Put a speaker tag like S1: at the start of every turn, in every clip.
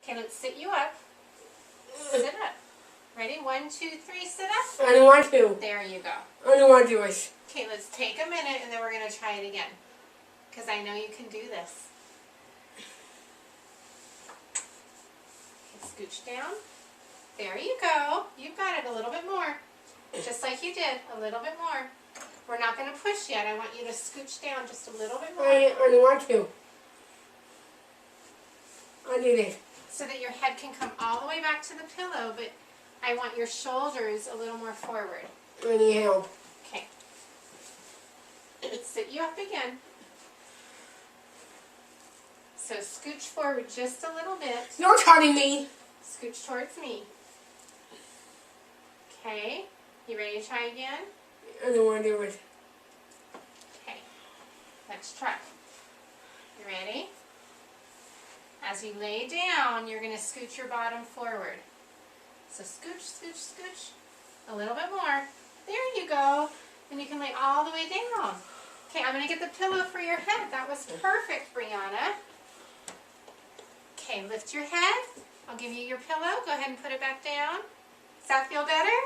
S1: Okay, let's sit you up. Sit up. Ready? 1, 2, 3, sit up.
S2: I don't want to.
S1: There you go.
S2: I don't want to do it.
S1: Okay, let's take a minute and then we're going to try it again. Because I know you can do this. Okay, scooch down. There you go. You've got it a little bit more. Just like you did. A little bit more. We're not going to push yet. I want you to scooch down just a little bit more.
S2: I don't want to. I did it.
S1: So that your head can come all the way back to the pillow, but I want your shoulders a little more forward.
S2: I need help.
S1: Okay. Let's sit you up again. So scooch forward just a little bit.
S2: You're touching me.
S1: Scooch towards me. Okay. You ready to try again?
S2: I don't want to do it.
S1: Okay. Let's try. You ready? As you lay down, you're going to scooch your bottom forward. So scooch, scooch, scooch. A little bit more. There you go. And you can lay all the way down. Okay, I'm going to get the pillow for your head. That was perfect, Brianna. Okay, lift your head. I'll give you your pillow. Go ahead and put it back down. Does that feel better?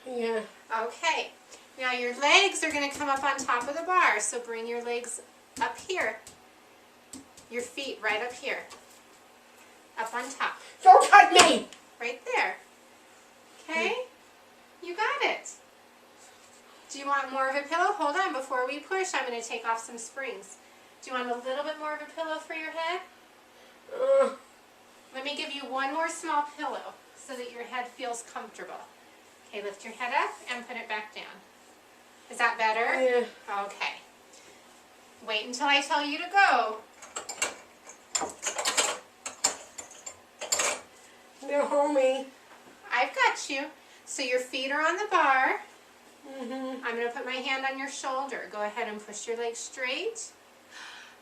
S2: Yeah.
S1: Okay. Now your legs are going to come up on top of the bar. So bring your legs up here. Your feet right up here. Up on top.
S2: Don't touch me.
S1: Right there. Okay? You got it. Do you want more of a pillow? Hold on. Before we push, I'm going to take off some springs. Do you want a little bit more of a pillow for your head? Let me give you one more small pillow so that your head feels comfortable. Okay, lift your head up and put it back down. Is that better?
S2: Yeah.
S1: Okay. Wait until I tell you to go.
S2: They're homie.
S1: I've got you. So your feet are on the bar.
S2: Mm-hmm.
S1: I'm going to put my hand on your shoulder. Go ahead and push your leg straight.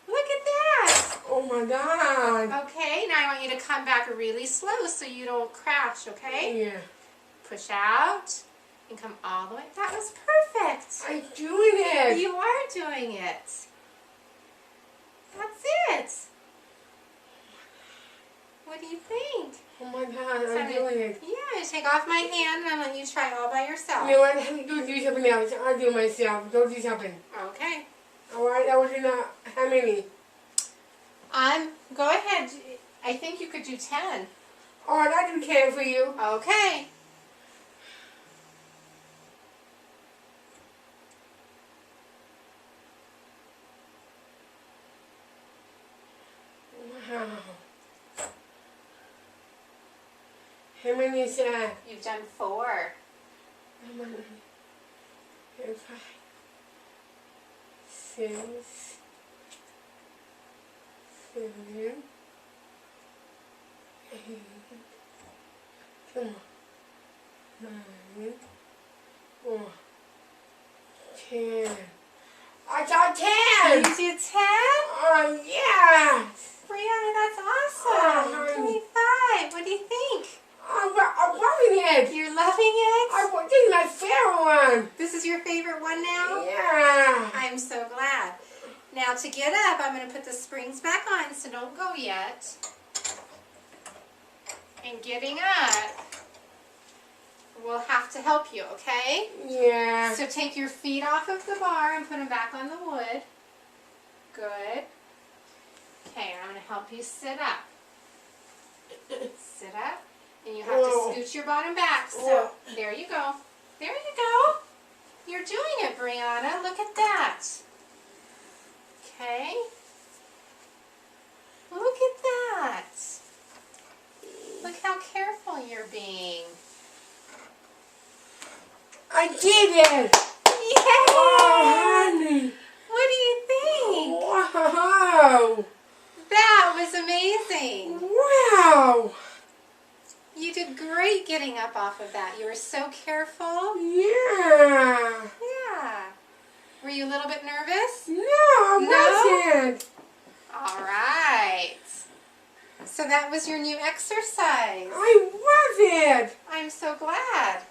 S1: Look at that.
S2: Oh my God.
S1: Okay, now I want you to come back really slow so you don't crash, okay?
S2: Yeah.
S1: Push out and come all the way. That was perfect.
S2: I'm doing it.
S1: You are doing it. That's it. What do you think?
S2: Oh my God, I'm doing it.
S1: Yeah, take off my hand and I'll let you try all by yourself.
S2: You know what? Don't do something else. I'll do it myself. Don't do something.
S1: Okay.
S2: Alright, that was enough. How many?
S1: Go ahead. I think you could do 10.
S2: Alright, I do 10 for you.
S1: Okay.
S2: Wow. How many is that?
S1: You've done 4.
S2: How many? 5, 6, 7, 8, come on, 9, 10. I got 10!
S1: You did 10?
S2: Oh, yeah!
S1: Brianna, that's awesome.
S2: Oh,
S1: Give me 5. What do you think?
S2: I'm loving it!
S1: You're loving it?
S2: This is my favorite one!
S1: This is your favorite one now?
S2: Yeah!
S1: I'm so glad. Now to get up, I'm going to put the springs back on, so don't go yet. And getting up, we'll have to help you, okay?
S2: Yeah.
S1: So take your feet off of the bar and put them back on the wood. Good. Okay, I'm going to help you sit up. Sit up. And you have to scoot your bottom back. So there you go. There you go. You're doing it, Brianna. Look at that. Okay. Look at that. Look how careful you're being.
S2: I did it!
S1: Yay!
S2: Oh, honey!
S1: What do you think?
S2: Wow!
S1: That was amazing.
S2: Wow!
S1: You did great getting up off of that. You were so careful.
S2: Yeah!
S1: Yeah. Were you a little bit nervous?
S2: No, I wasn't!
S1: All right. So that was your new exercise.
S2: I love it!
S1: I'm so glad.